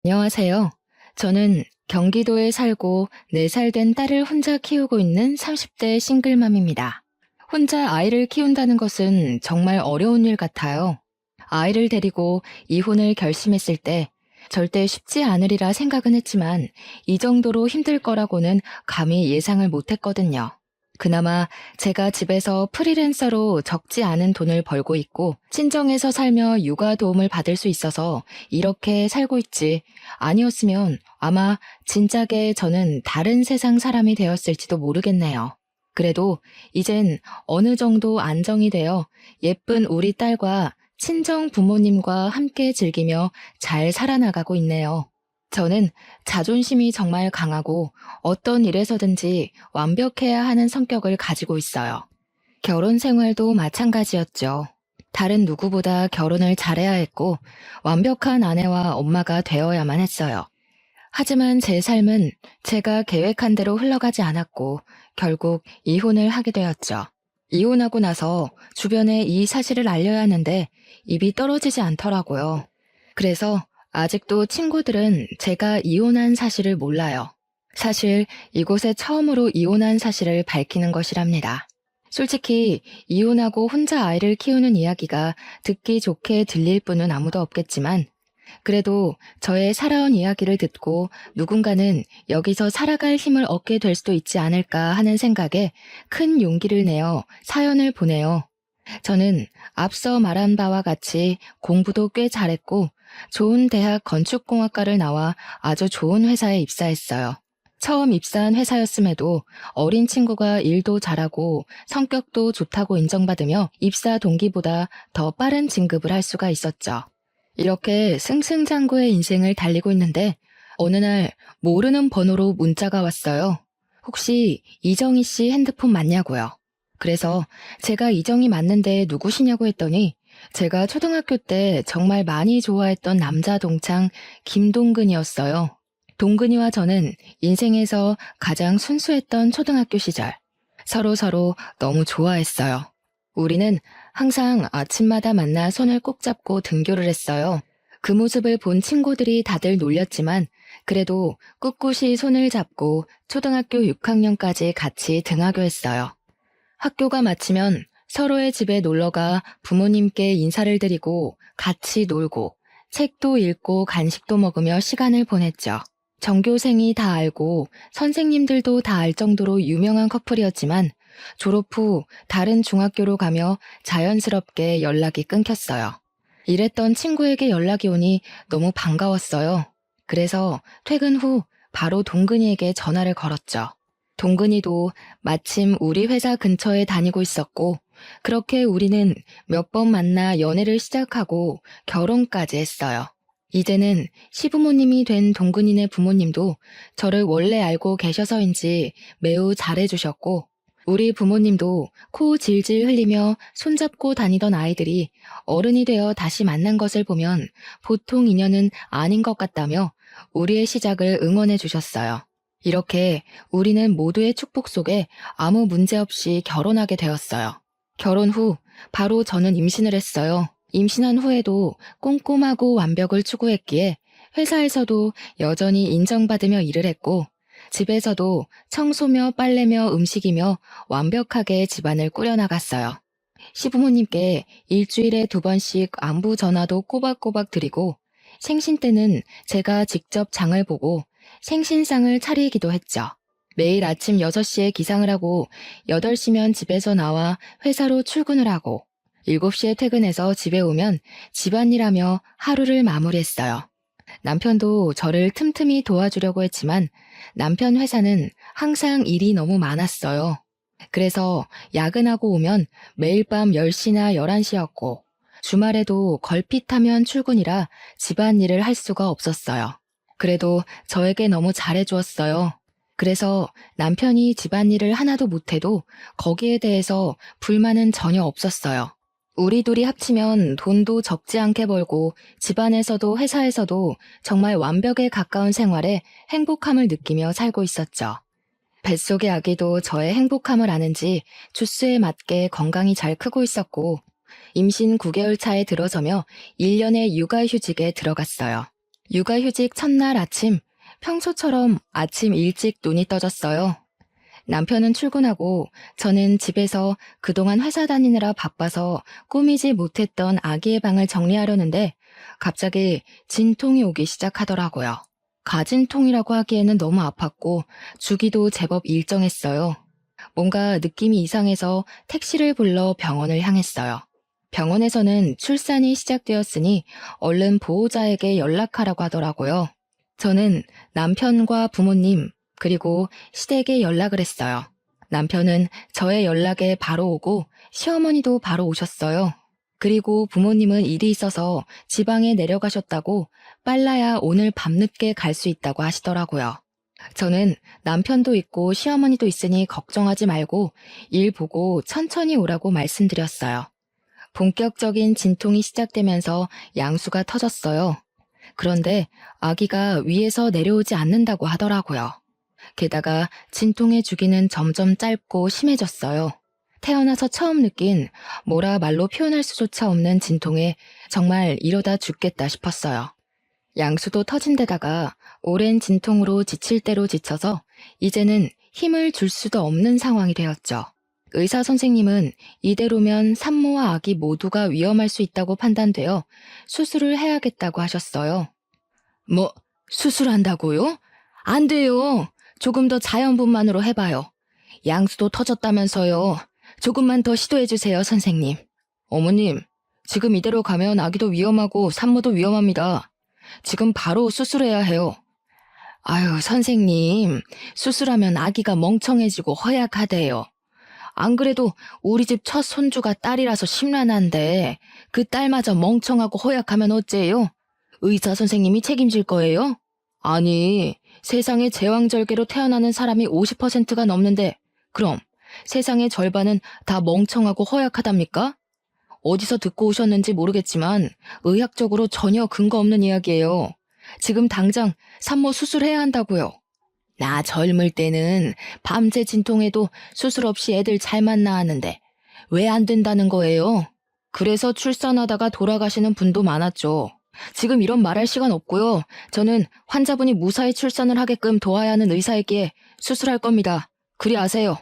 안녕하세요. 저는 경기도에 살고 4살 된 딸을 혼자 키우고 있는 30대 싱글맘입니다. 혼자 아이를 키운다는 것은 정말 어려운 일 같아요. 아이를 데리고 이혼을 결심했을 때 절대 쉽지 않으리라 생각은 했지만 이 정도로 힘들 거라고는 감히 예상을 못했거든요. 그나마 제가 집에서 프리랜서로 적지 않은 돈을 벌고 있고 친정에서 살며 육아 도움을 받을 수 있어서 이렇게 살고 있지. 아니었으면 아마 진작에 저는 다른 세상 사람이 되었을지도 모르겠네요. 그래도 이젠 어느 정도 안정이 되어 예쁜 우리 딸과 친정 부모님과 함께 즐기며 잘 살아나가고 있네요. 저는 자존심이 정말 강하고 어떤 일에서든지 완벽해야 하는 성격을 가지고 있어요. 결혼 생활도 마찬가지였죠. 다른 누구보다 결혼을 잘해야 했고 완벽한 아내와 엄마가 되어야만 했어요. 하지만 제 삶은 제가 계획한 대로 흘러가지 않았고 결국 이혼을 하게 되었죠. 이혼하고 나서 주변에 이 사실을 알려야 하는데 입이 떨어지지 않더라고요. 그래서 아직도 친구들은 제가 이혼한 사실을 몰라요. 사실 이곳에 처음으로 이혼한 사실을 밝히는 것이랍니다. 솔직히 이혼하고 혼자 아이를 키우는 이야기가 듣기 좋게 들릴 분은 아무도 없겠지만 그래도 저의 살아온 이야기를 듣고 누군가는 여기서 살아갈 힘을 얻게 될 수도 있지 않을까 하는 생각에 큰 용기를 내어 사연을 보내요. 저는 앞서 말한 바와 같이 공부도 꽤 잘했고 좋은 대학 건축공학과를 나와 아주 좋은 회사에 입사했어요. 처음 입사한 회사였음에도 어린 친구가 일도 잘하고 성격도 좋다고 인정받으며 입사 동기보다 더 빠른 진급을 할 수가 있었죠. 이렇게 승승장구의 인생을 달리고 있는데 어느 날 모르는 번호로 문자가 왔어요. 혹시 이정희 씨 핸드폰 맞냐고요. 그래서 제가 이정희 맞는데 누구시냐고 했더니 제가 초등학교 때 정말 많이 좋아했던 남자 동창 김동근이었어요. 동근이와 저는 인생에서 가장 순수했던 초등학교 시절 서로 너무 좋아했어요. 우리는 항상 아침마다 만나 손을 꼭 잡고 등교를 했어요. 그 모습을 본 친구들이 다들 놀렸지만 그래도 꿋꿋이 손을 잡고 초등학교 6학년까지 같이 등하교했어요. 학교가 마치면 서로의 집에 놀러가 부모님께 인사를 드리고 같이 놀고 책도 읽고 간식도 먹으며 시간을 보냈죠. 전교생이 다 알고 선생님들도 다 알 정도로 유명한 커플이었지만 졸업 후 다른 중학교로 가며 자연스럽게 연락이 끊겼어요. 이랬던 친구에게 연락이 오니 너무 반가웠어요. 그래서 퇴근 후 바로 동근이에게 전화를 걸었죠. 동근이도 마침 우리 회사 근처에 다니고 있었고 그렇게 우리는 몇 번 만나 연애를 시작하고 결혼까지 했어요. 이제는 시부모님이 된 동근이네 부모님도 저를 원래 알고 계셔서인지 매우 잘해주셨고 우리 부모님도 코 질질 흘리며 손잡고 다니던 아이들이 어른이 되어 다시 만난 것을 보면 보통 인연은 아닌 것 같다며 우리의 시작을 응원해 주셨어요. 이렇게 우리는 모두의 축복 속에 아무 문제 없이 결혼하게 되었어요. 결혼 후 바로 저는 임신을 했어요. 임신한 후에도 꼼꼼하고 완벽을 추구했기에 회사에서도 여전히 인정받으며 일을 했고 집에서도 청소며 빨래며 음식이며 완벽하게 집안을 꾸려나갔어요. 시부모님께 일주일에 2번씩 안부 전화도 꼬박꼬박 드리고 생신 때는 제가 직접 장을 보고 생신상을 차리기도 했죠. 매일 아침 6시에 기상을 하고 8시면 집에서 나와 회사로 출근을 하고 7시에 퇴근해서 집에 오면 집안일하며 하루를 마무리했어요. 남편도 저를 틈틈이 도와주려고 했지만 남편 회사는 항상 일이 너무 많았어요. 그래서 야근하고 오면 매일 밤 10시나 11시였고 주말에도 걸핏하면 출근이라 집안일을 할 수가 없었어요. 그래도 저에게 너무 잘해주었어요. 그래서 남편이 집안일을 하나도 못해도 거기에 대해서 불만은 전혀 없었어요. 우리 둘이 합치면 돈도 적지 않게 벌고 집안에서도 회사에서도 정말 완벽에 가까운 생활에 행복함을 느끼며 살고 있었죠. 뱃속의 아기도 저의 행복함을 아는지 주스에 맞게 건강히 잘 크고 있었고 임신 9개월 차에 들어서며 1년의 육아휴직에 들어갔어요. 육아휴직 첫날 아침, 평소처럼 아침 일찍 눈이 떠졌어요. 남편은 출근하고 저는 집에서 그동안 회사 다니느라 바빠서 꾸미지 못했던 아기의 방을 정리하려는데 갑자기 진통이 오기 시작하더라고요. 가진통이라고 하기에는 너무 아팠고 주기도 제법 일정했어요. 뭔가 느낌이 이상해서 택시를 불러 병원을 향했어요. 병원에서는 출산이 시작되었으니 얼른 보호자에게 연락하라고 하더라고요. 저는 남편과 부모님, 그리고 시댁에 연락을 했어요. 남편은 저의 연락에 바로 오고 시어머니도 바로 오셨어요. 그리고 부모님은 일이 있어서 지방에 내려가셨다고 빨라야 오늘 밤늦게 갈 수 있다고 하시더라고요. 저는 남편도 있고 시어머니도 있으니 걱정하지 말고 일 보고 천천히 오라고 말씀드렸어요. 본격적인 진통이 시작되면서 양수가 터졌어요. 그런데 아기가 위에서 내려오지 않는다고 하더라고요. 게다가 진통의 주기는 점점 짧고 심해졌어요. 태어나서 처음 느낀 뭐라 말로 표현할 수조차 없는 진통에 정말 이러다 죽겠다 싶었어요. 양수도 터진 데다가 오랜 진통으로 지칠 대로 지쳐서 이제는 힘을 줄 수도 없는 상황이 되었죠. 의사 선생님은 이대로면 산모와 아기 모두가 위험할 수 있다고 판단되어 수술을 해야겠다고 하셨어요. 뭐, 수술한다고요? 안 돼요. 조금 더 자연분만으로 해봐요. 양수도 터졌다면서요. 조금만 더 시도해주세요, 선생님. 어머님, 지금 이대로 가면 아기도 위험하고 산모도 위험합니다. 지금 바로 수술해야 해요. 아유, 선생님, 수술하면 아기가 멍청해지고 허약하대요. 안 그래도 우리 집 첫 손주가 딸이라서 심란한데 그 딸마저 멍청하고 허약하면 어째요? 의사 선생님이 책임질 거예요? 아니, 세상에 제왕절개로 태어나는 사람이 50%가 넘는데 그럼 세상의 절반은 다 멍청하고 허약하답니까? 어디서 듣고 오셨는지 모르겠지만 의학적으로 전혀 근거 없는 이야기예요. 지금 당장 산모 수술해야 한다고요. 나 젊을 때는 밤새 진통해도 수술 없이 애들 잘만 낳았는데 왜 안 된다는 거예요? 그래서 출산하다가 돌아가시는 분도 많았죠. 지금 이런 말할 시간 없고요. 저는 환자분이 무사히 출산을 하게끔 도와야 하는 의사이기에 수술할 겁니다. 그리 아세요.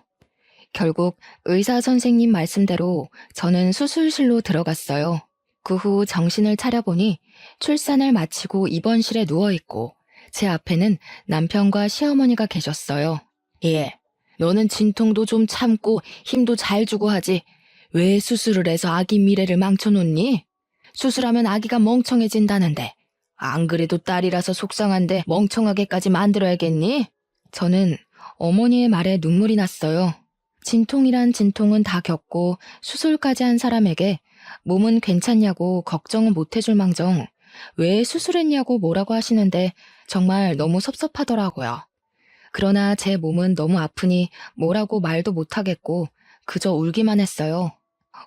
결국 의사 선생님 말씀대로 저는 수술실로 들어갔어요. 그 후 정신을 차려보니 출산을 마치고 입원실에 누워있고 제 앞에는 남편과 시어머니가 계셨어요. 예, 너는 진통도 좀 참고 힘도 잘 주고 하지. 왜 수술을 해서 아기 미래를 망쳐놓니? 수술하면 아기가 멍청해진다는데 안 그래도 딸이라서 속상한데 멍청하게까지 만들어야겠니? 저는 어머니의 말에 눈물이 났어요. 진통이란 진통은 다 겪고 수술까지 한 사람에게 몸은 괜찮냐고 걱정은 못 해줄 망정 왜 수술했냐고 뭐라고 하시는데 정말 너무 섭섭하더라고요. 그러나 제 몸은 너무 아프니 뭐라고 말도 못하겠고 그저 울기만 했어요.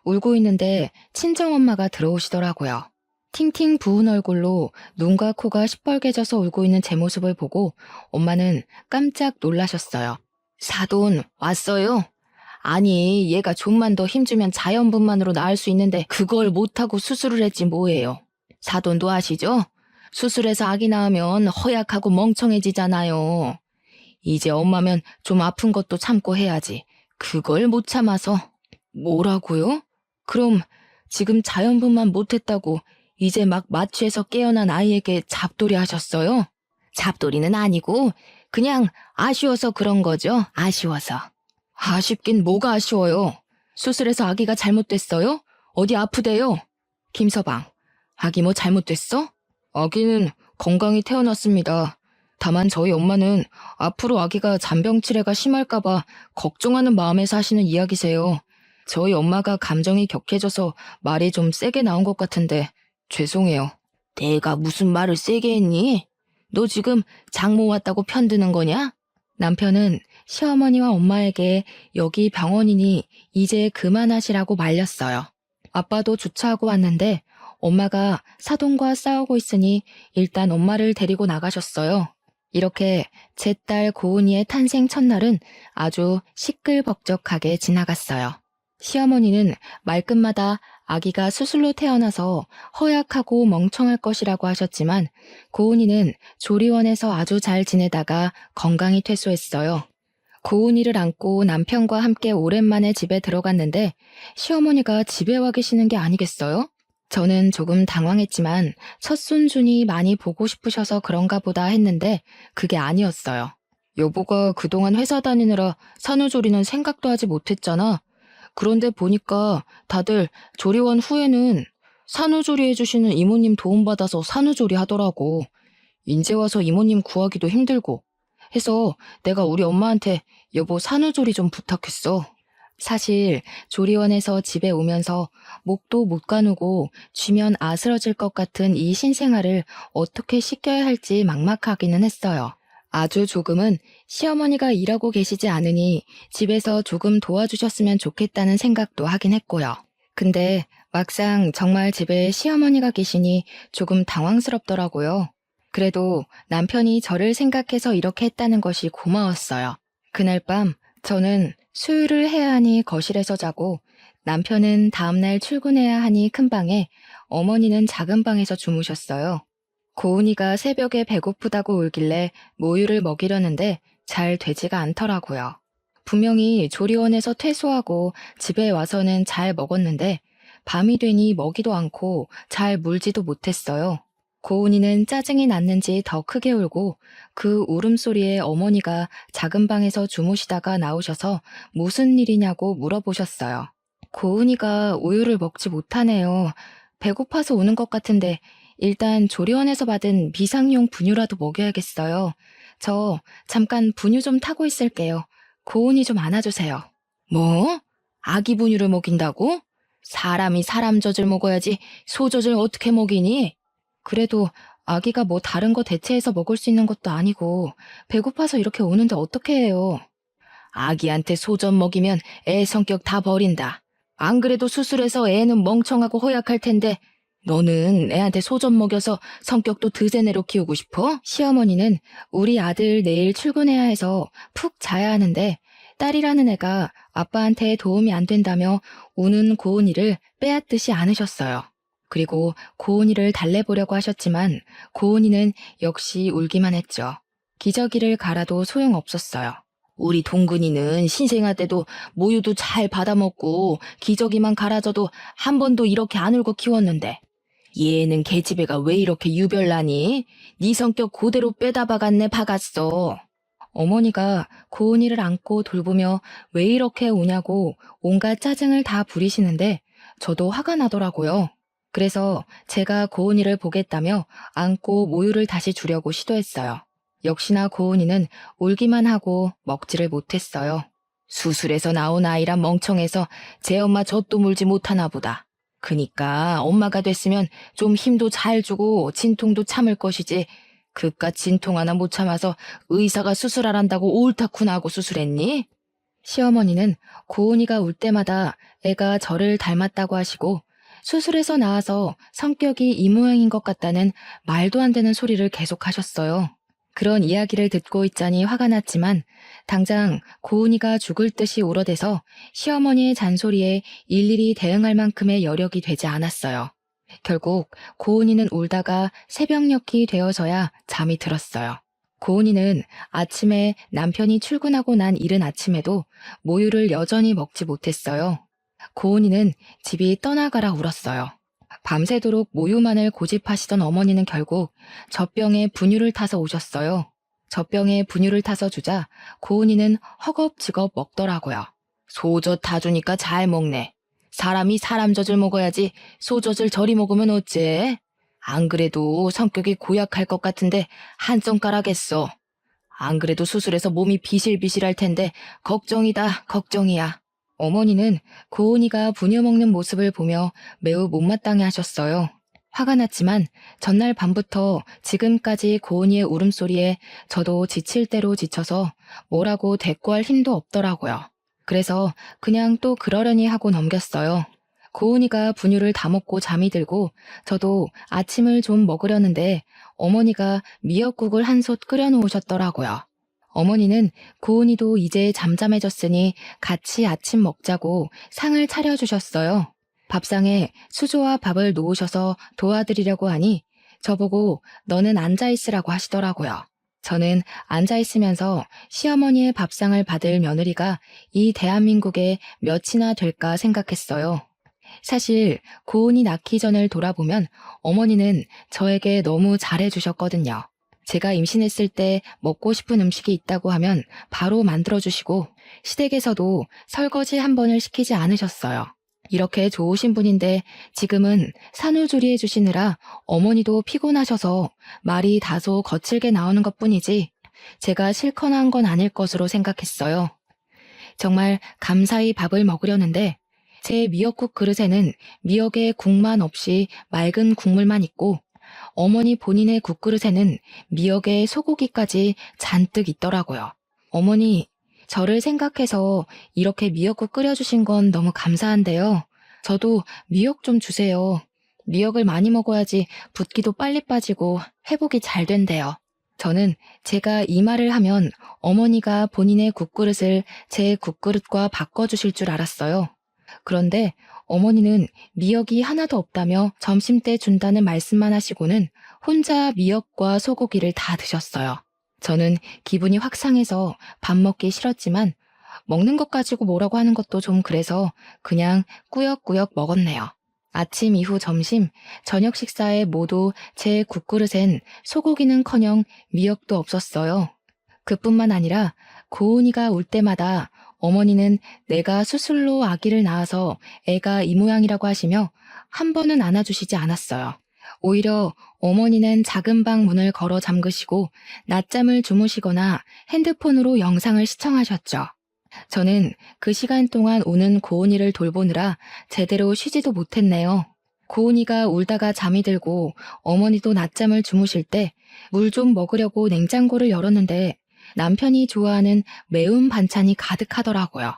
울고 있는데 친정엄마가 들어오시더라고요. 팅팅 부은 얼굴로 눈과 코가 시뻘개져서 울고 있는 제 모습을 보고 엄마는 깜짝 놀라셨어요. 사돈 왔어요? 아니, 얘가 좀만 더 힘주면 자연분만으로 나을 수 있는데 그걸 못하고 수술을 했지 뭐예요. 사돈도 아시죠? 수술해서 아기 낳으면 허약하고 멍청해지잖아요. 이제 엄마면 좀 아픈 것도 참고 해야지. 그걸 못 참아서. 뭐라고요? 그럼 지금 자연분만 못했다고 이제 막 마취해서 깨어난 아이에게 잡돌이 하셨어요? 잡돌이는 아니고 그냥 아쉬워서 그런 거죠. 아쉬워서. 아쉽긴 뭐가 아쉬워요. 수술해서 아기가 잘못됐어요? 어디 아프대요? 김서방, 아기 뭐 잘못됐어? 아기는 건강히 태어났습니다. 다만 저희 엄마는 앞으로 아기가 잔병치레가 심할까봐 걱정하는 마음에서 하시는 이야기세요. 저희 엄마가 감정이 격해져서 말이 좀 세게 나온 것 같은데 죄송해요. 내가 무슨 말을 세게 했니? 너 지금 장모 왔다고 편드는 거냐? 남편은 시어머니와 엄마에게 여기 병원이니 이제 그만하시라고 말렸어요. 아빠도 주차하고 왔는데 엄마가 사돈과 싸우고 있으니 일단 엄마를 데리고 나가셨어요. 이렇게 제 딸 고은이의 탄생 첫날은 아주 시끌벅적하게 지나갔어요. 시어머니는 말끝마다 아기가 수술로 태어나서 허약하고 멍청할 것이라고 하셨지만 고은이는 조리원에서 아주 잘 지내다가 건강히 퇴소했어요. 고은이를 안고 남편과 함께 오랜만에 집에 들어갔는데 시어머니가 집에 와 계시는 게 아니겠어요? 저는 조금 당황했지만 첫 손준이 많이 보고 싶으셔서 그런가 보다 했는데 그게 아니었어요. 여보가 그동안 회사 다니느라 산후조리는 생각도 하지 못했잖아. 그런데 보니까 다들 조리원 후에는 산후조리 해주시는 이모님 도움받아서 산후조리 하더라고. 인제 와서 이모님 구하기도 힘들고 해서 내가 우리 엄마한테 여보 산후조리 좀 부탁했어. 사실 조리원에서 집에 오면서 목도 못 가누고 쥐면 아스러질 것 같은 이 신생아를 어떻게 씻겨야 할지 막막하기는 했어요. 아주 조금은 시어머니가 일하고 계시지 않으니 집에서 조금 도와주셨으면 좋겠다는 생각도 하긴 했고요. 근데 막상 정말 집에 시어머니가 계시니 조금 당황스럽더라고요. 그래도 남편이 저를 생각해서 이렇게 했다는 것이 고마웠어요. 그날 밤 저는 수유를 해야 하니 거실에서 자고 남편은 다음날 출근해야 하니 큰 방에, 어머니는 작은 방에서 주무셨어요. 고은이가 새벽에 배고프다고 울길래 모유를 먹이려는데 잘 되지가 않더라고요. 분명히 조리원에서 퇴소하고 집에 와서는 잘 먹었는데 밤이 되니 먹이도 않고 잘 물지도 못했어요. 고은이는 짜증이 났는지 더 크게 울고 그 울음소리에 어머니가 작은 방에서 주무시다가 나오셔서 무슨 일이냐고 물어보셨어요. 고은이가 우유를 먹지 못하네요. 배고파서 우는 것 같은데 일단 조리원에서 받은 비상용 분유라도 먹여야겠어요. 저 잠깐 분유 좀 타고 있을게요. 고은이 좀 안아주세요. 뭐? 아기 분유를 먹인다고? 사람이 사람 젖을 먹어야지 소젖을 어떻게 먹이니? 그래도 아기가 뭐 다른 거 대체해서 먹을 수 있는 것도 아니고 배고파서 이렇게 우는데 어떻게 해요? 아기한테 소젖 먹이면 애 성격 다 버린다. 안 그래도 수술해서 애는 멍청하고 허약할 텐데 너는 애한테 소젖 먹여서 성격도 드세네로 키우고 싶어? 시어머니는 우리 아들 내일 출근해야 해서 푹 자야 하는데 딸이라는 애가 아빠한테 도움이 안 된다며 우는 고은이를 빼앗듯이 안으셨어요. 그리고 고은이를 달래보려고 하셨지만 고은이는 역시 울기만 했죠. 기저귀를 갈아도 소용없었어요. 우리 동근이는 신생아 때도 모유도 잘 받아먹고 기저귀만 갈아줘도 한 번도 이렇게 안 울고 키웠는데 얘는 계집애가 왜 이렇게 유별나니? 네 성격 그대로 빼다 박았네 박았어. 어머니가 고은이를 안고 돌보며 왜 이렇게 우냐고 온갖 짜증을 다 부리시는데 저도 화가 나더라고요. 그래서 제가 고은이를 보겠다며 안고 모유를 다시 주려고 시도했어요. 역시나 고은이는 울기만 하고 먹지를 못했어요. 수술해서 나온 아이란 멍청해서 제 엄마 젖도 물지 못하나 보다. 그니까 엄마가 됐으면 좀 힘도 잘 주고 진통도 참을 것이지 그깟 진통 하나 못 참아서 의사가 수술하란다고 옳다쿠나 하고 수술했니? 시어머니는 고은이가 울 때마다 애가 저를 닮았다고 하시고 수술해서 나와서 성격이 이 모양인 것 같다는 말도 안 되는 소리를 계속하셨어요. 그런 이야기를 듣고 있자니 화가 났지만 당장 고은이가 죽을 듯이 울어대서 시어머니의 잔소리에 일일이 대응할 만큼의 여력이 되지 않았어요. 결국 고은이는 울다가 새벽녘이 되어서야 잠이 들었어요. 고은이는 아침에 남편이 출근하고 난 이른 아침에도 모유를 여전히 먹지 못했어요. 고은이는 집이 떠나가라 울었어요. 밤새도록 모유만을 고집하시던 어머니는 결국 젖병에 분유를 타서 오셨어요. 젖병에 분유를 타서 주자 고은이는 허겁지겁 먹더라고요. 소젖 다 주니까 잘 먹네. 사람이 사람 젖을 먹어야지 소젖을 저리 먹으면 어째? 안 그래도 성격이 고약할 것 같은데 한 손가락 했어. 안 그래도 수술해서 몸이 비실비실할 텐데 걱정이다 걱정이야. 어머니는 고은이가 분유 먹는 모습을 보며 매우 못마땅해 하셨어요. 화가 났지만 전날 밤부터 지금까지 고은이의 울음소리에 저도 지칠 대로 지쳐서 뭐라고 대꾸할 힘도 없더라고요. 그래서 그냥 또 그러려니 하고 넘겼어요. 고은이가 분유를 다 먹고 잠이 들고 저도 아침을 좀 먹으려는데 어머니가 미역국을 한 솥 끓여 놓으셨더라고요. 어머니는 고은이도 이제 잠잠해졌으니 같이 아침 먹자고 상을 차려주셨어요. 밥상에 수저와 밥을 놓으셔서 도와드리려고 하니 저보고 너는 앉아있으라고 하시더라고요. 저는 앉아있으면서 시어머니의 밥상을 받을 며느리가 이 대한민국에 몇이나 될까 생각했어요. 사실 고은이 낳기 전을 돌아보면 어머니는 저에게 너무 잘해주셨거든요. 제가 임신했을 때 먹고 싶은 음식이 있다고 하면 바로 만들어주시고 시댁에서도 설거지 한 번을 시키지 않으셨어요. 이렇게 좋으신 분인데 지금은 산후조리 해주시느라 어머니도 피곤하셔서 말이 다소 거칠게 나오는 것뿐이지 제가 싫거나 한 건 아닐 것으로 생각했어요. 정말 감사히 밥을 먹으려는데 제 미역국 그릇에는 미역에 국만 없이 맑은 국물만 있고 어머니 본인의 국그릇에는 미역에 소고기까지 잔뜩 있더라고요. 어머니, 저를 생각해서 이렇게 미역국 끓여주신 건 너무 감사한데요. 저도 미역 좀 주세요. 미역을 많이 먹어야지 붓기도 빨리 빠지고 회복이 잘 된대요. 저는 제가 이 말을 하면 어머니가 본인의 국그릇을 제 국그릇과 바꿔주실 줄 알았어요. 그런데 어머니는 미역이 하나도 없다며 점심때 준다는 말씀만 하시고는 혼자 미역과 소고기를 다 드셨어요. 저는 기분이 확 상해서 밥 먹기 싫었지만 먹는 것 가지고 뭐라고 하는 것도 좀 그래서 그냥 꾸역꾸역 먹었네요. 아침 이후 점심, 저녁 식사에 모두 제 국그릇엔 소고기는커녕 미역도 없었어요. 그뿐만 아니라 고은이가 울 때마다 어머니는 내가 수술로 아기를 낳아서 애가 이 모양이라고 하시며 한 번은 안아주시지 않았어요. 오히려 어머니는 작은 방 문을 걸어 잠그시고 낮잠을 주무시거나 핸드폰으로 영상을 시청하셨죠. 저는 그 시간 동안 우는 고은이를 돌보느라 제대로 쉬지도 못했네요. 고은이가 울다가 잠이 들고 어머니도 낮잠을 주무실 때 물 좀 먹으려고 냉장고를 열었는데 남편이 좋아하는 매운 반찬이 가득하더라고요.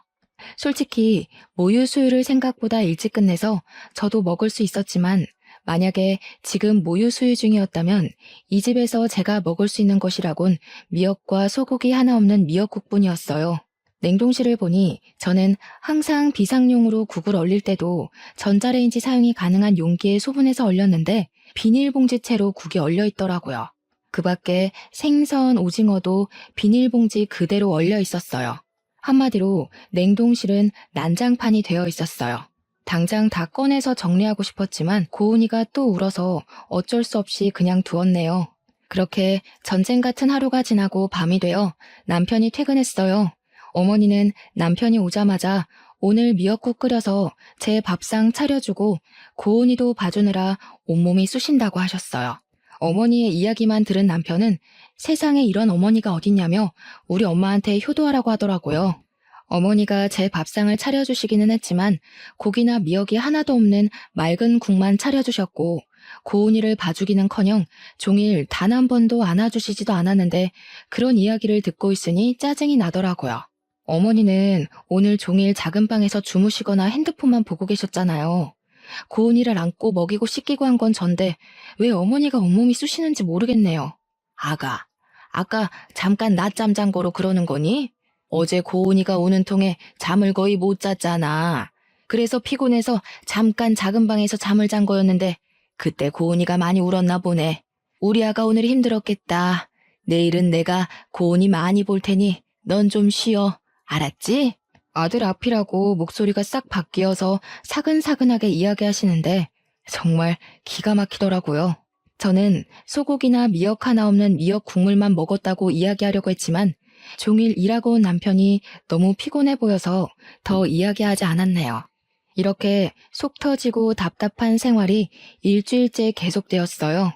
솔직히 모유 수유를 생각보다 일찍 끝내서 저도 먹을 수 있었지만 만약에 지금 모유 수유 중이었다면 이 집에서 제가 먹을 수 있는 것이라곤 미역과 소고기 하나 없는 미역국뿐이었어요. 냉동실을 보니 저는 항상 비상용으로 국을 얼릴 때도 전자레인지 사용이 가능한 용기에 소분해서 얼렸는데 비닐봉지채로 국이 얼려 있더라고요. 그 밖에 생선, 오징어도 비닐봉지 그대로 얼려 있었어요. 한마디로 냉동실은 난장판이 되어 있었어요. 당장 다 꺼내서 정리하고 싶었지만 고은이가 또 울어서 어쩔 수 없이 그냥 두었네요. 그렇게 전쟁 같은 하루가 지나고 밤이 되어 남편이 퇴근했어요. 어머니는 남편이 오자마자 오늘 미역국 끓여서 제 밥상 차려주고 고은이도 봐주느라 온몸이 쑤신다고 하셨어요. 어머니의 이야기만 들은 남편은 세상에 이런 어머니가 어딨냐며 우리 엄마한테 효도하라고 하더라고요. 어머니가 제 밥상을 차려주시기는 했지만 고기나 미역이 하나도 없는 맑은 국만 차려주셨고 고은이를 봐주기는커녕 종일 단 한 번도 안아주시지도 않았는데 그런 이야기를 듣고 있으니 짜증이 나더라고요. 어머니는 오늘 종일 작은 방에서 주무시거나 핸드폰만 보고 계셨잖아요. 고은이를 안고 먹이고 씻기고 한 건 전데 왜 어머니가 온몸이 쑤시는지 모르겠네요. 아까 잠깐 낮잠 잔 거로 그러는 거니? 어제 고은이가 오는 통에 잠을 거의 못 잤잖아. 그래서 피곤해서 잠깐 작은 방에서 잠을 잔 거였는데 그때 고은이가 많이 울었나 보네. 우리 아가 오늘 힘들었겠다. 내일은 내가 고은이 많이 볼 테니 넌 좀 쉬어. 알았지? 아들 앞이라고 목소리가 싹 바뀌어서 사근사근하게 이야기하시는데 정말 기가 막히더라고요. 저는 소고기나 미역 하나 없는 미역 국물만 먹었다고 이야기하려고 했지만 종일 일하고 온 남편이 너무 피곤해 보여서 더 이야기하지 않았네요. 이렇게 속 터지고 답답한 생활이 일주일째 계속되었어요.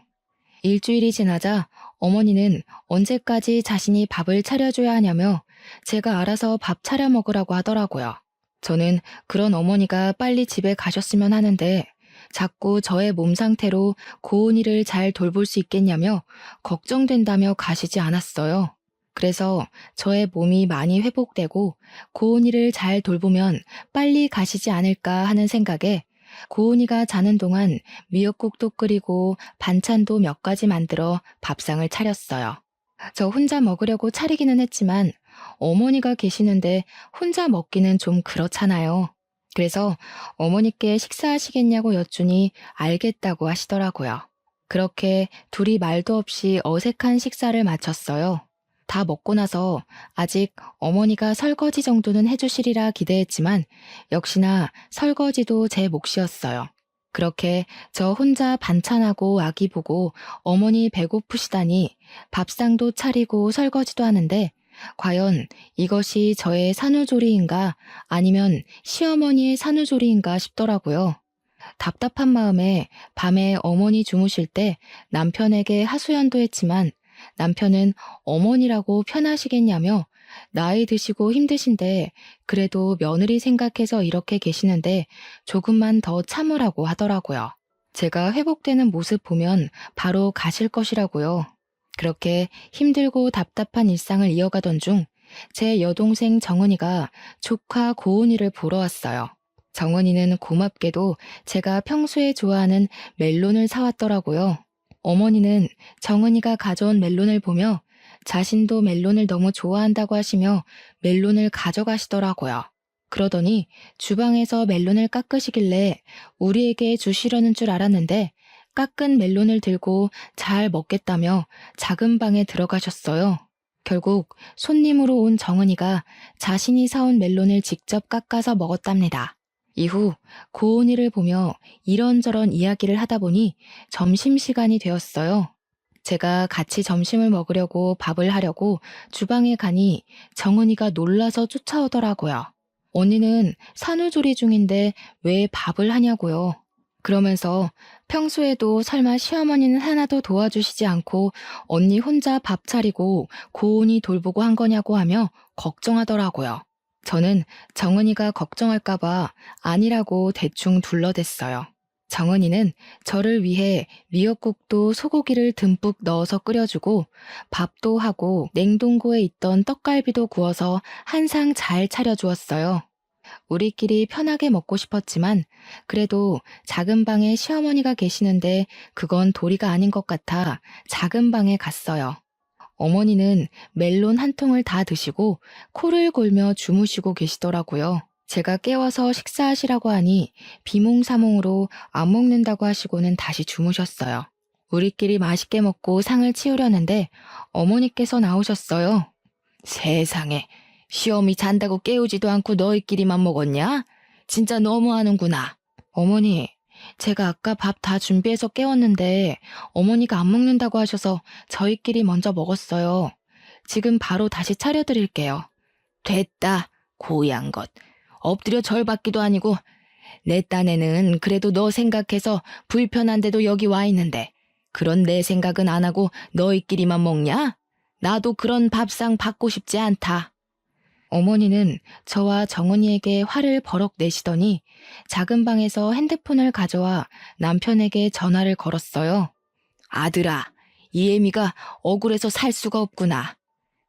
일주일이 지나자 어머니는 언제까지 자신이 밥을 차려줘야 하냐며 제가 알아서 밥 차려 먹으라고 하더라고요. 저는 그런 어머니가 빨리 집에 가셨으면 하는데 자꾸 저의 몸 상태로 고은이를 잘 돌볼 수 있겠냐며 걱정된다며 가시지 않았어요. 그래서 저의 몸이 많이 회복되고 고은이를 잘 돌보면 빨리 가시지 않을까 하는 생각에 고은이가 자는 동안 미역국도 끓이고 반찬도 몇 가지 만들어 밥상을 차렸어요. 저 혼자 먹으려고 차리기는 했지만 어머니가 계시는데 혼자 먹기는 좀 그렇잖아요. 그래서 어머니께 식사하시겠냐고 여쭈니 알겠다고 하시더라고요. 그렇게 둘이 말도 없이 어색한 식사를 마쳤어요. 다 먹고 나서 아직 어머니가 설거지 정도는 해주시리라 기대했지만 역시나 설거지도 제 몫이었어요. 그렇게 저 혼자 반찬하고 아기 보고 어머니 배고프시다니 밥상도 차리고 설거지도 하는데 과연 이것이 저의 산후조리인가 아니면 시어머니의 산후조리인가 싶더라고요. 답답한 마음에 밤에 어머니 주무실 때 남편에게 하소연도 했지만 남편은 어머니라고 편하시겠냐며 나이 드시고 힘드신데 그래도 며느리 생각해서 이렇게 계시는데 조금만 더 참으라고 하더라고요. 제가 회복되는 모습 보면 바로 가실 것이라고요. 그렇게 힘들고 답답한 일상을 이어가던 중 제 여동생 정은이가 조카 고은이를 보러 왔어요. 정은이는 고맙게도 제가 평소에 좋아하는 멜론을 사왔더라고요. 어머니는 정은이가 가져온 멜론을 보며 자신도 멜론을 너무 좋아한다고 하시며 멜론을 가져가시더라고요. 그러더니 주방에서 멜론을 깎으시길래 우리에게 주시려는 줄 알았는데 깎은 멜론을 들고 잘 먹겠다며 작은 방에 들어가셨어요. 결국 손님으로 온 정은이가 자신이 사온 멜론을 직접 깎아서 먹었답니다. 이후 고은이를 보며 이런저런 이야기를 하다 보니 점심시간이 되었어요. 제가 같이 점심을 먹으려고 밥을 하려고 주방에 가니 정은이가 놀라서 쫓아오더라고요. 언니는 산후조리 중인데 왜 밥을 하냐고요. 그러면서 평소에도 설마 시어머니는 하나도 도와주시지 않고 언니 혼자 밥 차리고 고은이 돌보고 한 거냐고 하며 걱정하더라고요. 저는 정은이가 걱정할까봐 아니라고 대충 둘러댔어요. 정은이는 저를 위해 미역국도 소고기를 듬뿍 넣어서 끓여주고 밥도 하고 냉동고에 있던 떡갈비도 구워서 한 상 잘 차려주었어요. 우리끼리 편하게 먹고 싶었지만 그래도 작은 방에 시어머니가 계시는데 그건 도리가 아닌 것 같아 작은 방에 갔어요. 어머니는 멜론 한 통을 다 드시고 코를 골며 주무시고 계시더라고요. 제가 깨워서 식사하시라고 하니 비몽사몽으로 안 먹는다고 하시고는 다시 주무셨어요. 우리끼리 맛있게 먹고 상을 치우려는데 어머니께서 나오셨어요. 세상에, 시어미 잔다고 깨우지도 않고 너희끼리만 먹었냐? 진짜 너무하는구나. 어머니, 제가 아까 밥 다 준비해서 깨웠는데 어머니가 안 먹는다고 하셔서 저희끼리 먼저 먹었어요. 지금 바로 다시 차려드릴게요. 됐다, 고양 것. 엎드려 절 받기도 아니고 내 딴에는 그래도 너 생각해서 불편한데도 여기 와 있는데 그런 내 생각은 안 하고 너희끼리만 먹냐? 나도 그런 밥상 받고 싶지 않다. 어머니는 저와 정은이에게 화를 버럭 내시더니 작은 방에서 핸드폰을 가져와 남편에게 전화를 걸었어요. 아들아, 이 애미가 억울해서 살 수가 없구나.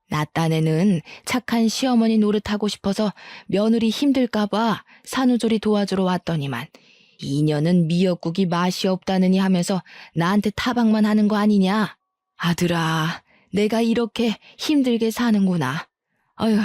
나 딴에는 착한 시어머니 노릇하고 싶어서 며느리 힘들까봐 산후조리 도와주러 왔더니만 이년은 미역국이 맛이 없다느니 하면서 나한테 타박만 하는 거 아니냐? 아들아, 내가 이렇게 힘들게 사는구나. 어휴,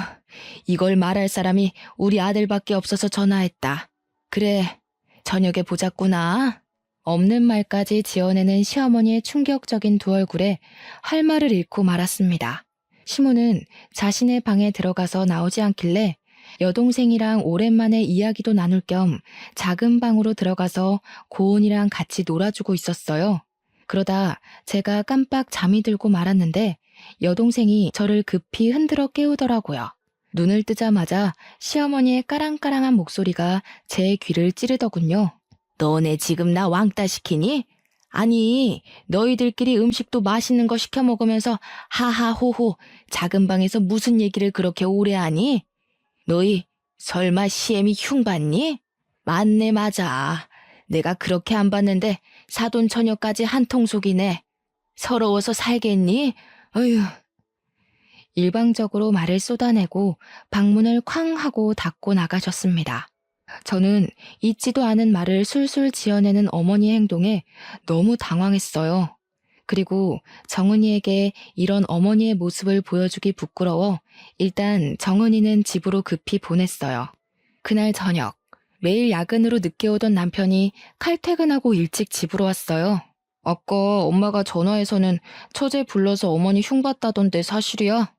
이걸 말할 사람이 우리 아들밖에 없어서 전화했다. 그래, 저녁에 보자꾸나. 없는 말까지 지어내는 시어머니의 충격적인 두 얼굴에 할 말을 잃고 말았습니다. 시모는 자신의 방에 들어가서 나오지 않길래 여동생이랑 오랜만에 이야기도 나눌 겸 작은 방으로 들어가서 고은이랑 같이 놀아주고 있었어요. 그러다 제가 깜빡 잠이 들고 말았는데 여동생이 저를 급히 흔들어 깨우더라고요. 눈을 뜨자마자 시어머니의 까랑까랑한 목소리가 제 귀를 찌르더군요. 너네 지금 나 왕따 시키니? 아니, 너희들끼리 음식도 맛있는 거 시켜 먹으면서 하하호호 작은 방에서 무슨 얘기를 그렇게 오래 하니? 너희 설마 시애미 흉 봤니? 맞네, 맞아. 내가 그렇게 안 봤는데 사돈 처녀까지 한통속이네. 서러워서 살겠니? 어휴. 일방적으로 말을 쏟아내고 방문을 쾅 하고 닫고 나가셨습니다. 저는 잊지도 않은 말을 술술 지어내는 어머니의 행동에 너무 당황했어요. 그리고 정은이에게 이런 어머니의 모습을 보여주기 부끄러워 일단 정은이는 집으로 급히 보냈어요. 그날 저녁, 매일 야근으로 늦게 오던 남편이 칼퇴근하고 일찍 집으로 왔어요. 아까 엄마가 전화해서는 처제 불러서 어머니 흉봤다던데 사실이야?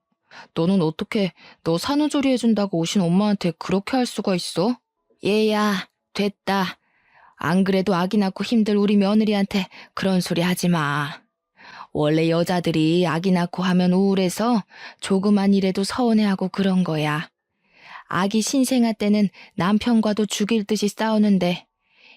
너는 어떻게 너 산후조리 해준다고 오신 엄마한테 그렇게 할 수가 있어? 얘야, 됐다. 안 그래도 아기 낳고 힘들 우리 며느리한테 그런 소리 하지 마. 원래 여자들이 아기 낳고 하면 우울해서 조그만 일에도 서운해하고 그런 거야. 아기 신생아 때는 남편과도 죽일 듯이 싸우는데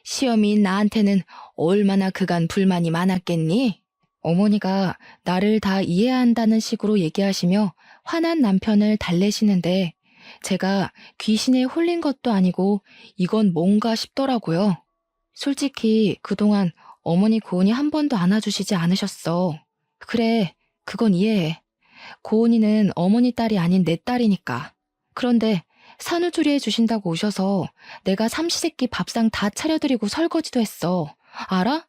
시어미인 나한테는 얼마나 그간 불만이 많았겠니? 어머니가 나를 다 이해한다는 식으로 얘기하시며 화난 남편을 달래시는데 제가 귀신에 홀린 것도 아니고 이건 뭔가 싶더라고요. 솔직히 그동안 어머니 고은이 한 번도 안아주시지 않으셨어. 그래, 그건 이해해. 고은이는 어머니 딸이 아닌 내 딸이니까. 그런데 산후조리 해주신다고 오셔서 내가 삼시세끼 밥상 다 차려드리고 설거지도 했어. 알아?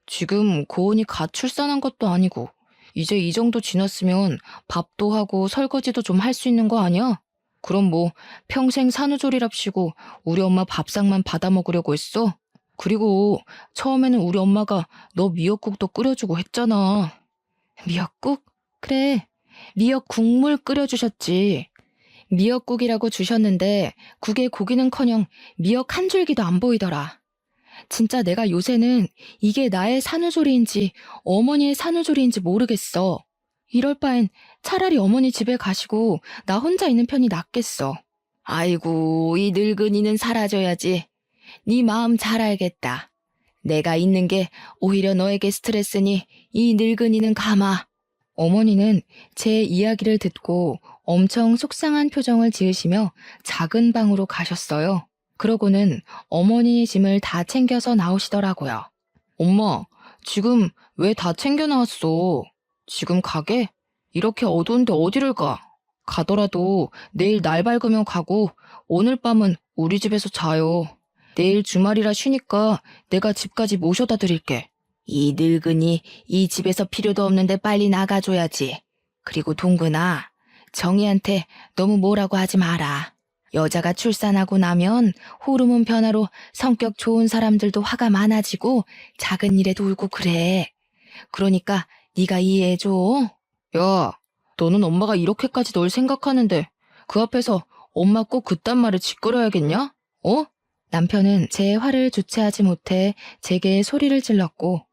지금 고은이 갓 출산한 것도 아니고 이제 이 정도 지났으면 밥도 하고 설거지도 좀 할 수 있는 거 아니야? 그럼 뭐 평생 산후조리랍시고 우리 엄마 밥상만 받아 먹으려고 했어? 그리고 처음에는 우리 엄마가 너 미역국도 끓여주고 했잖아. 미역국? 그래, 미역 국물 끓여주셨지. 미역국이라고 주셨는데 국에 고기는커녕 미역 한 줄기도 안 보이더라. 진짜 내가 요새는 이게 나의 산후조리인지 어머니의 산후조리인지 모르겠어. 이럴 바엔 차라리 어머니 집에 가시고 나 혼자 있는 편이 낫겠어. 아이고, 이 늙은이는 사라져야지. 네 마음 잘 알겠다. 내가 있는 게 오히려 너에게 스트레스니 이 늙은이는 가마. 어머니는 제 이야기를 듣고 엄청 속상한 표정을 지으시며 작은 방으로 가셨어요. 그러고는 어머니의 짐을 다 챙겨서 나오시더라고요. 엄마, 지금 왜 다 챙겨 나왔어? 지금 가게? 이렇게 어두운데 어디를 가? 가더라도 내일 날 밝으면 가고 오늘 밤은 우리 집에서 자요. 내일 주말이라 쉬니까 내가 집까지 모셔다 드릴게. 이 늙은이 이 집에서 필요도 없는데 빨리 나가줘야지. 그리고 동근아, 정희한테 너무 뭐라고 하지 마라. 여자가 출산하고 나면 호르몬 변화로 성격 좋은 사람들도 화가 많아지고 작은 일에도 울고 그래. 그러니까 네가 이해해줘. 야, 너는 엄마가 이렇게까지 널 생각하는데 그 앞에서 엄마 꼭 그딴 말을 짓거려야겠냐? 어? 남편은 제 화를 주체하지 못해 제게 소리를 질렀고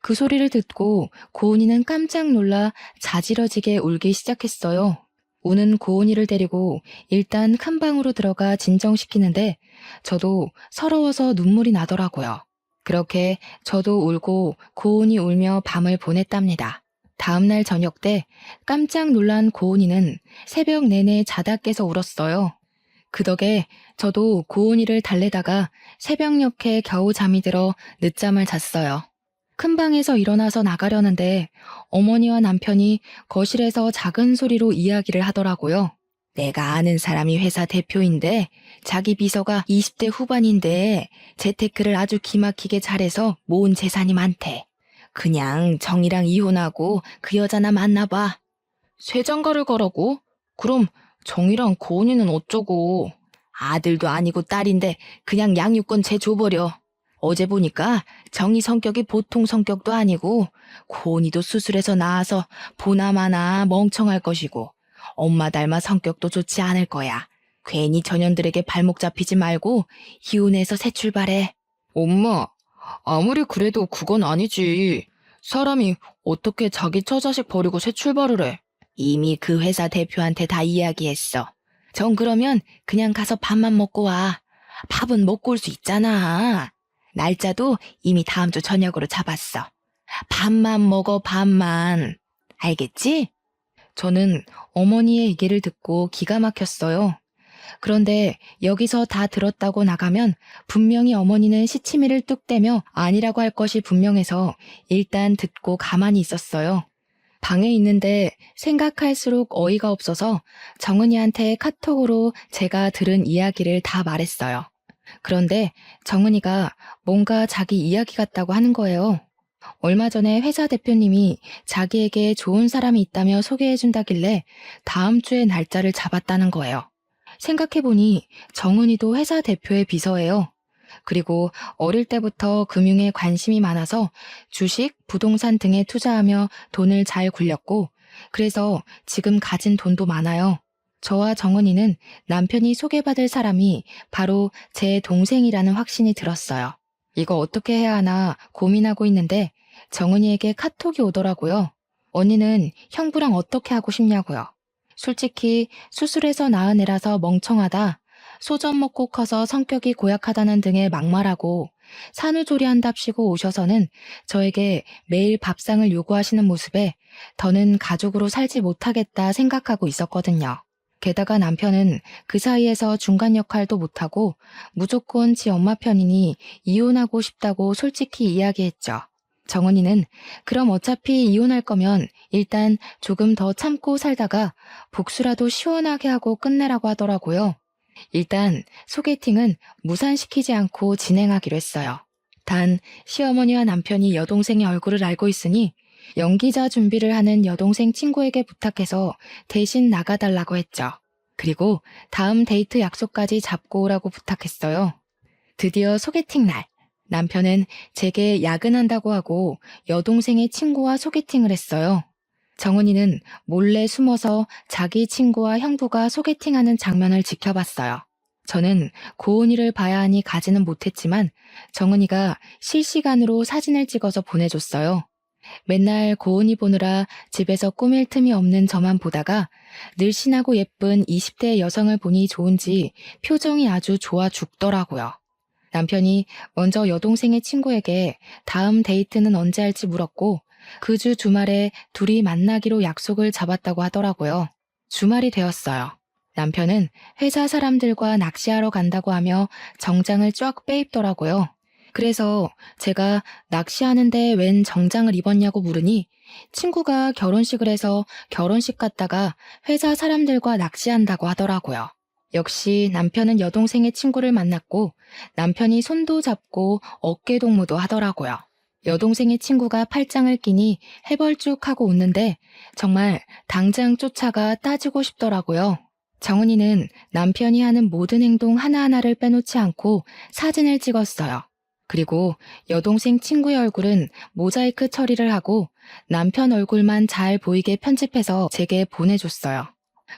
그 소리를 듣고 고은이는 깜짝 놀라 자지러지게 울기 시작했어요. 우는 고은이를 데리고 일단 큰 방으로 들어가 진정시키는데 저도 서러워서 눈물이 나더라고요. 그렇게 저도 울고 고은이 울며 밤을 보냈답니다. 다음날 저녁 때 깜짝 놀란 고은이는 새벽 내내 자다 깨서 울었어요. 그 덕에 저도 고은이를 달래다가 새벽녘에 겨우 잠이 들어 늦잠을 잤어요. 큰 방에서 일어나서 나가려는데 어머니와 남편이 거실에서 작은 소리로 이야기를 하더라고요. 내가 아는 사람이 회사 대표인데 자기 비서가 20대 후반인데 재테크를 아주 기막히게 잘해서 모은 재산이 많대. 그냥 정이랑 이혼하고 그 여자나 만나봐. 쇠장가를 가라고? 그럼 정이랑 고은이는 어쩌고. 아들도 아니고 딸인데 그냥 양육권 쟤 줘버려. 어제 보니까 정이 성격이 보통 성격도 아니고 고은이도 수술해서 나와서 보나마나 멍청할 것이고 엄마 닮아 성격도 좋지 않을 거야. 괜히 전현들에게 발목 잡히지 말고 이혼해서 새 출발해. 엄마, 아무리 그래도 그건 아니지. 사람이 어떻게 자기 처자식 버리고 새 출발을 해. 이미 그 회사 대표한테 다 이야기했어. 정 그러면 그냥 가서 밥만 먹고 와. 밥은 먹고 올 수 있잖아. 날짜도 이미 다음 주 저녁으로 잡았어. 밥만 먹어, 밥만. 알겠지? 저는 어머니의 얘기를 듣고 기가 막혔어요. 그런데 여기서 다 들었다고 나가면 분명히 어머니는 시치미를 뚝 떼며 아니라고 할 것이 분명해서 일단 듣고 가만히 있었어요. 방에 있는데 생각할수록 어이가 없어서 정은이한테 카톡으로 제가 들은 이야기를 다 말했어요. 그런데 정은이가 뭔가 자기 이야기 같다고 하는 거예요. 얼마 전에 회사 대표님이 자기에게 좋은 사람이 있다며 소개해준다길래 다음 주에 날짜를 잡았다는 거예요. 생각해보니 정은이도 회사 대표의 비서예요. 그리고 어릴 때부터 금융에 관심이 많아서 주식, 부동산 등에 투자하며 돈을 잘 굴렸고, 그래서 지금 가진 돈도 많아요. 저와 정은이는 남편이 소개받을 사람이 바로 제 동생이라는 확신이 들었어요. 이거 어떻게 해야 하나 고민하고 있는데 정은이에게 카톡이 오더라고요. 언니는 형부랑 어떻게 하고 싶냐고요. 솔직히 수술해서 낳은 애라서 멍청하다. 소젖 먹고 커서 성격이 고약하다는 등의 막말하고 산후조리한답시고 오셔서는 저에게 매일 밥상을 요구하시는 모습에 더는 가족으로 살지 못하겠다 생각하고 있었거든요. 게다가 남편은 그 사이에서 중간 역할도 못하고 무조건 지 엄마 편이니 이혼하고 싶다고 솔직히 이야기했죠. 정은이는 그럼 어차피 이혼할 거면 일단 조금 더 참고 살다가 복수라도 시원하게 하고 끝내라고 하더라고요. 일단 소개팅은 무산시키지 않고 진행하기로 했어요. 단 시어머니와 남편이 여동생의 얼굴을 알고 있으니 연기자 준비를 하는 여동생 친구에게 부탁해서 대신 나가달라고 했죠. 그리고 다음 데이트 약속까지 잡고 오라고 부탁했어요. 드디어 소개팅 날. 남편은 제게 야근한다고 하고 여동생의 친구와 소개팅을 했어요. 정은이는 몰래 숨어서 자기 친구와 형부가 소개팅하는 장면을 지켜봤어요. 저는 고은이를 봐야 하니 가지는 못했지만 정은이가 실시간으로 사진을 찍어서 보내줬어요. 맨날 고은이 보느라 집에서 꾸밀 틈이 없는 저만 보다가 늘씬하고 예쁜 20대 여성을 보니 좋은지 표정이 아주 좋아 죽더라고요. 남편이 먼저 여동생의 친구에게 다음 데이트는 언제 할지 물었고 그 주 주말에 둘이 만나기로 약속을 잡았다고 하더라고요. 주말이 되었어요. 남편은 회사 사람들과 낚시하러 간다고 하며 정장을 쫙 빼입더라고요. 그래서 제가 낚시하는데 웬 정장을 입었냐고 물으니 친구가 결혼식을 해서 결혼식 갔다가 회사 사람들과 낚시한다고 하더라고요. 역시 남편은 여동생의 친구를 만났고 남편이 손도 잡고 어깨 동무도 하더라고요. 여동생의 친구가 팔짱을 끼니 해벌쭉하고 웃는데 정말 당장 쫓아가 따지고 싶더라고요. 정은이는 남편이 하는 모든 행동 하나하나를 빼놓지 않고 사진을 찍었어요. 그리고 여동생 친구의 얼굴은 모자이크 처리를 하고 남편 얼굴만 잘 보이게 편집해서 제게 보내줬어요.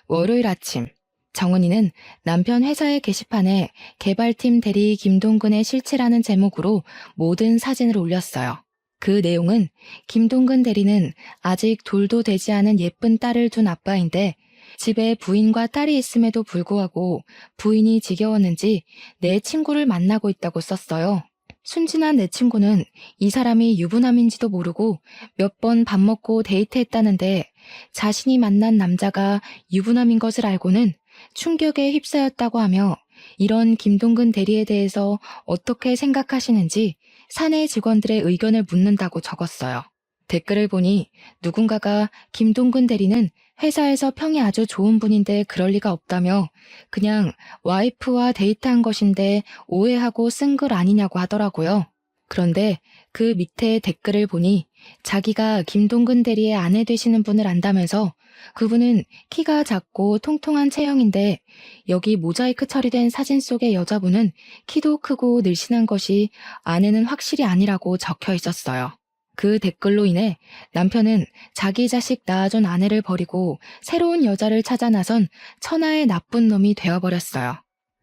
월요일 아침, 정은이는 남편 회사의 게시판에 개발팀 대리 김동근의 실체라는 제목으로 모든 사진을 올렸어요. 그 내용은 김동근 대리는 아직 돌도 되지 않은 예쁜 딸을 둔 아빠인데 집에 부인과 딸이 있음에도 불구하고 부인이 지겨웠는지 내 친구를 만나고 있다고 썼어요. 순진한 내 친구는 이 사람이 유부남인지도 모르고 몇 번 밥 먹고 데이트했다는데 자신이 만난 남자가 유부남인 것을 알고는 충격에 휩싸였다고 하며 이런 김동근 대리에 대해서 어떻게 생각하시는지 사내 직원들의 의견을 묻는다고 적었어요. 댓글을 보니 누군가가 김동근 대리는 회사에서 평이 아주 좋은 분인데 그럴 리가 없다며 그냥 와이프와 데이트한 것인데 오해하고 쓴 글 아니냐고 하더라고요. 그런데 그 밑에 댓글을 보니 자기가 김동근 대리의 아내 되시는 분을 안다면서 그분은 키가 작고 통통한 체형인데 여기 모자이크 처리된 사진 속의 여자분은 키도 크고 늘씬한 것이 아내는 확실히 아니라고 적혀 있었어요. 그 댓글로 인해 남편은 자기 자식 낳아준 아내를 버리고 새로운 여자를 찾아 나선 천하의 나쁜 놈이 되어버렸어요.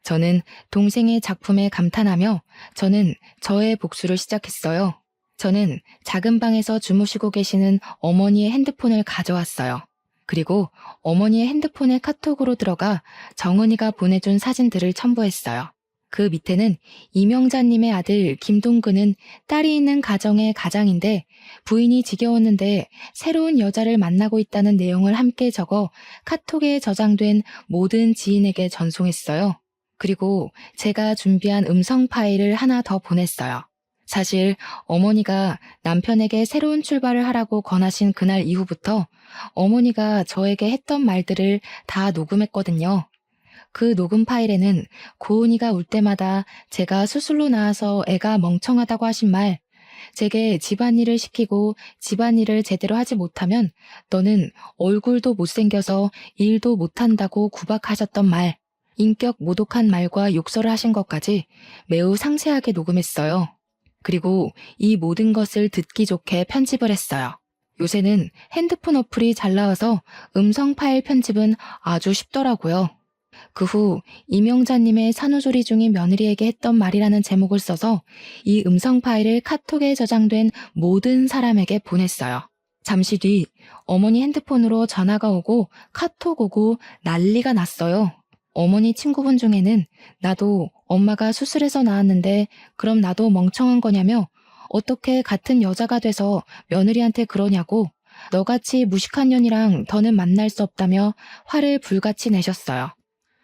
저는 동생의 작품에 감탄하며 저는 저의 복수를 시작했어요. 저는 작은 방에서 주무시고 계시는 어머니의 핸드폰을 가져왔어요. 그리고 어머니의 핸드폰에 카톡으로 들어가 정은이가 보내준 사진들을 첨부했어요. 그 밑에는 이명자님의 아들 김동근은 딸이 있는 가정의 가장인데 부인이 지겨웠는데 새로운 여자를 만나고 있다는 내용을 함께 적어 카톡에 저장된 모든 지인에게 전송했어요. 그리고 제가 준비한 음성 파일을 하나 더 보냈어요. 사실 어머니가 남편에게 새로운 출발을 하라고 권하신 그날 이후부터 어머니가 저에게 했던 말들을 다 녹음했거든요. 그 녹음 파일에는 고은이가 울 때마다 제가 수술로 나와서 애가 멍청하다고 하신 말, 제게 집안일을 시키고 집안일을 제대로 하지 못하면 너는 얼굴도 못생겨서 일도 못한다고 구박하셨던 말, 인격 모독한 말과 욕설을 하신 것까지 매우 상세하게 녹음했어요. 그리고 이 모든 것을 듣기 좋게 편집을 했어요. 요새는 핸드폰 어플이 잘 나와서 음성 파일 편집은 아주 쉽더라고요. 그 후 이명자님의 산후조리 중인 며느리에게 했던 말이라는 제목을 써서 이 음성 파일을 카톡에 저장된 모든 사람에게 보냈어요. 잠시 뒤 어머니 핸드폰으로 전화가 오고 카톡 오고 난리가 났어요. 어머니 친구분 중에는 나도 엄마가 수술해서 나왔는데 그럼 나도 멍청한 거냐며 어떻게 같은 여자가 돼서 며느리한테 그러냐고 너같이 무식한 년이랑 더는 만날 수 없다며 화를 불같이 내셨어요.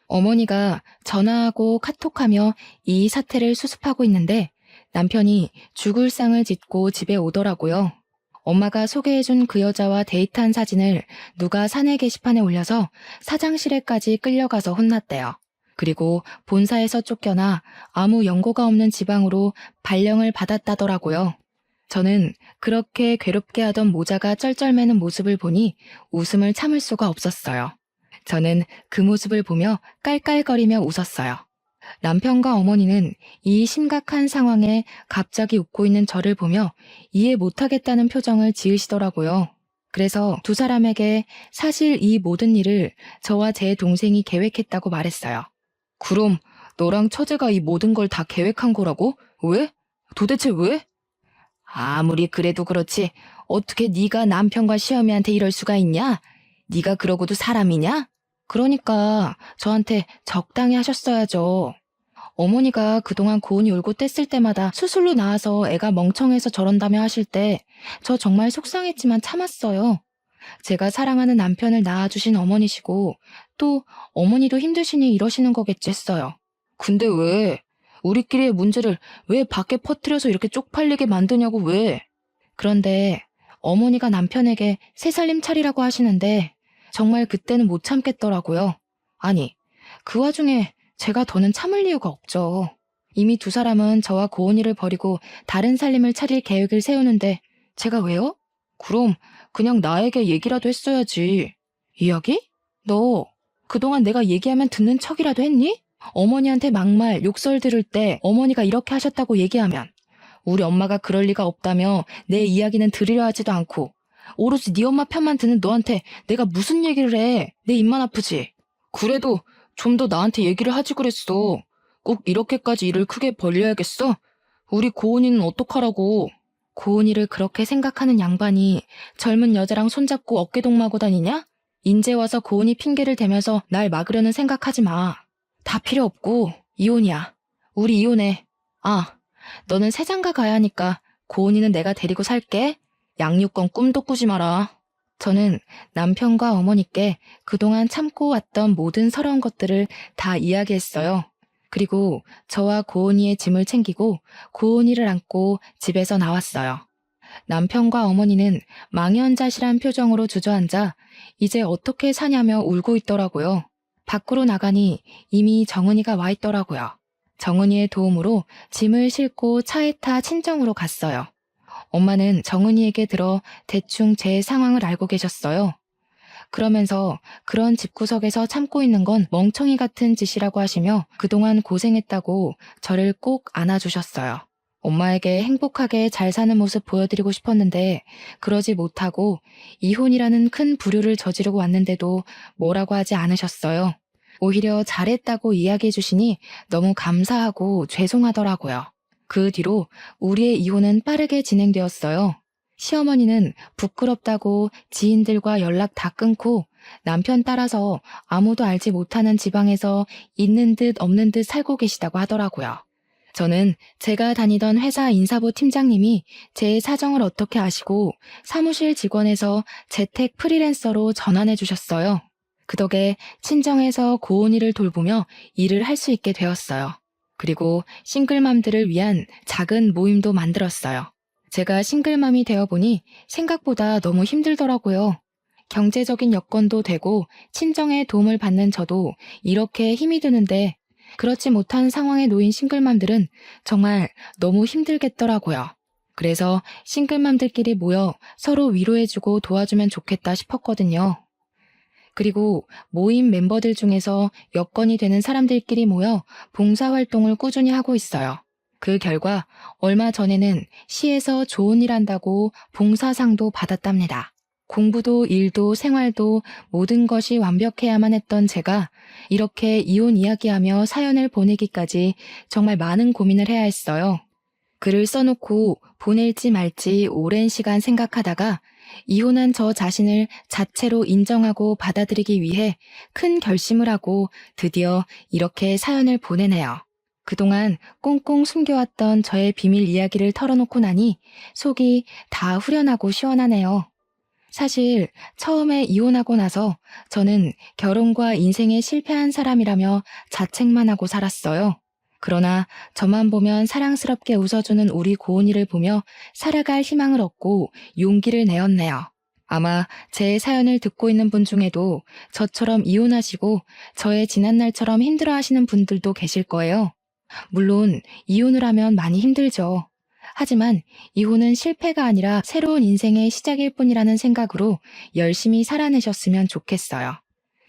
어머니가 전화하고 카톡하며 이 사태를 수습하고 있는데 남편이 죽을 상을 짓고 집에 오더라고요. 엄마가 소개해준 그 여자와 데이트한 사진을 누가 사내 게시판에 올려서 사장실에까지 끌려가서 혼났대요. 그리고 본사에서 쫓겨나 아무 연고가 없는 지방으로 발령을 받았다더라고요. 저는 그렇게 괴롭게 하던 모자가 쩔쩔매는 모습을 보니 웃음을 참을 수가 없었어요. 저는 그 모습을 보며 깔깔거리며 웃었어요. 남편과 어머니는 이 심각한 상황에 갑자기 웃고 있는 저를 보며 이해 못하겠다는 표정을 지으시더라고요. 그래서 두 사람에게 사실 이 모든 일을 저와 제 동생이 계획했다고 말했어요. 그럼 너랑 처제가 이 모든 걸 다 계획한 거라고? 왜? 도대체 왜? 아무리 그래도 그렇지 어떻게 네가 남편과 시어미한테 이럴 수가 있냐? 네가 그러고도 사람이냐? 그러니까 저한테 적당히 하셨어야죠. 어머니가 그동안 고은이 울고 뗐을 때마다 수술로 나와서 애가 멍청해서 저런다며 하실 때 저 정말 속상했지만 참았어요. 제가 사랑하는 남편을 낳아주신 어머니시고 또 어머니도 힘드시니 이러시는 거겠지 했어요. 근데 왜? 우리끼리의 문제를 왜 밖에 퍼뜨려서 이렇게 쪽팔리게 만드냐고 왜? 그런데 어머니가 남편에게 새살림 차리라고 하시는데 정말 그때는 못 참겠더라고요. 아니, 그 와중에 제가 더는 참을 이유가 없죠. 이미 두 사람은 저와 고은이를 버리고 다른 살림을 차릴 계획을 세우는데 제가 왜요? 그럼 그냥 나에게 얘기라도 했어야지. 이야기? 너 그동안 내가 얘기하면 듣는 척이라도 했니? 어머니한테 막말, 욕설 들을 때 어머니가 이렇게 하셨다고 얘기하면 우리 엄마가 그럴 리가 없다며 내 이야기는 들으려 하지도 않고 오로지 네 엄마 편만 드는 너한테 내가 무슨 얘기를 해. 내 입만 아프지. 그래도 좀 더 나한테 얘기를 하지 그랬어. 꼭 이렇게까지 일을 크게 벌려야겠어? 우리 고은이는 어떡하라고. 고은이를 그렇게 생각하는 양반이 젊은 여자랑 손잡고 어깨동무하고 다니냐? 인제 와서 고은이 핑계를 대면서 날 막으려는 생각하지 마. 다 필요 없고 이혼이야. 우리 이혼해. 아, 너는 새장가 가야 하니까 고은이는 내가 데리고 살게. 양육권 꿈도 꾸지 마라. 저는 남편과 어머니께 그동안 참고 왔던 모든 서러운 것들을 다 이야기했어요. 그리고 저와 고은이의 짐을 챙기고 고은이를 안고 집에서 나왔어요. 남편과 어머니는 망연자실한 표정으로 주저앉아 이제 어떻게 사냐며 울고 있더라고요. 밖으로 나가니 이미 정은이가 와 있더라고요. 정은이의 도움으로 짐을 싣고 차에 타 친정으로 갔어요. 엄마는 정은이에게 들어 대충 제 상황을 알고 계셨어요. 그러면서 그런 집구석에서 참고 있는 건 멍청이 같은 짓이라고 하시며 그동안 고생했다고 저를 꼭 안아주셨어요. 엄마에게 행복하게 잘 사는 모습 보여드리고 싶었는데 그러지 못하고 이혼이라는 큰 부류를 저지르고 왔는데도 뭐라고 하지 않으셨어요. 오히려 잘했다고 이야기해 주시니 너무 감사하고 죄송하더라고요. 그 뒤로 우리의 이혼은 빠르게 진행되었어요. 시어머니는 부끄럽다고 지인들과 연락 다 끊고 남편 따라서 아무도 알지 못하는 지방에서 있는 듯 없는 듯 살고 계시다고 하더라고요. 저는 제가 다니던 회사 인사부 팀장님이 제 사정을 어떻게 아시고 사무실 직원에서 재택 프리랜서로 전환해 주셨어요. 그 덕에 친정에서 고은이를 돌보며 일을 할 수 있게 되었어요. 그리고 싱글맘들을 위한 작은 모임도 만들었어요. 제가 싱글맘이 되어보니 생각보다 너무 힘들더라고요. 경제적인 여건도 되고 친정의 도움을 받는 저도 이렇게 힘이 드는데 그렇지 못한 상황에 놓인 싱글맘들은 정말 너무 힘들겠더라고요. 그래서 싱글맘들끼리 모여 서로 위로해주고 도와주면 좋겠다 싶었거든요. 그리고 모임 멤버들 중에서 여건이 되는 사람들끼리 모여 봉사활동을 꾸준히 하고 있어요. 그 결과 얼마 전에는 시에서 좋은 일 한다고 봉사상도 받았답니다. 공부도 일도 생활도 모든 것이 완벽해야만 했던 제가 이렇게 이혼 이야기하며 사연을 보내기까지 정말 많은 고민을 해야 했어요. 글을 써놓고 보낼지 말지 오랜 시간 생각하다가 이혼한 저 자신을 자체로 인정하고 받아들이기 위해 큰 결심을 하고 드디어 이렇게 사연을 보내네요. 그동안 꽁꽁 숨겨왔던 저의 비밀 이야기를 털어놓고 나니 속이 다 후련하고 시원하네요. 사실 처음에 이혼하고 나서 저는 결혼과 인생에 실패한 사람이라며 자책만 하고 살았어요. 그러나 저만 보면 사랑스럽게 웃어주는 우리 고은이를 보며 살아갈 희망을 얻고 용기를 내었네요. 아마 제 사연을 듣고 있는 분 중에도 저처럼 이혼하시고 저의 지난날처럼 힘들어하시는 분들도 계실 거예요. 물론 이혼을 하면 많이 힘들죠. 하지만 이혼은 실패가 아니라 새로운 인생의 시작일 뿐이라는 생각으로 열심히 살아내셨으면 좋겠어요.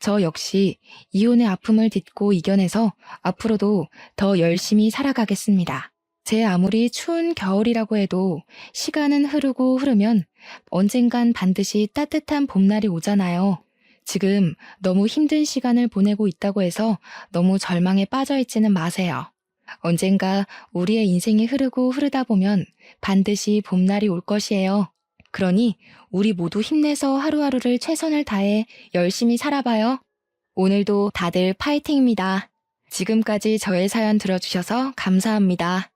저 역시 이혼의 아픔을 딛고 이겨내서 앞으로도 더 열심히 살아가겠습니다. 제 아무리 추운 겨울이라고 해도 시간은 흐르고 흐르면 언젠간 반드시 따뜻한 봄날이 오잖아요. 지금 너무 힘든 시간을 보내고 있다고 해서 너무 절망에 빠져 있지는 마세요. 언젠가 우리의 인생이 흐르고 흐르다 보면 반드시 봄날이 올 것이에요. 그러니 우리 모두 힘내서 하루하루를 최선을 다해 열심히 살아봐요. 오늘도 다들 파이팅입니다. 지금까지 저의 사연 들어주셔서 감사합니다.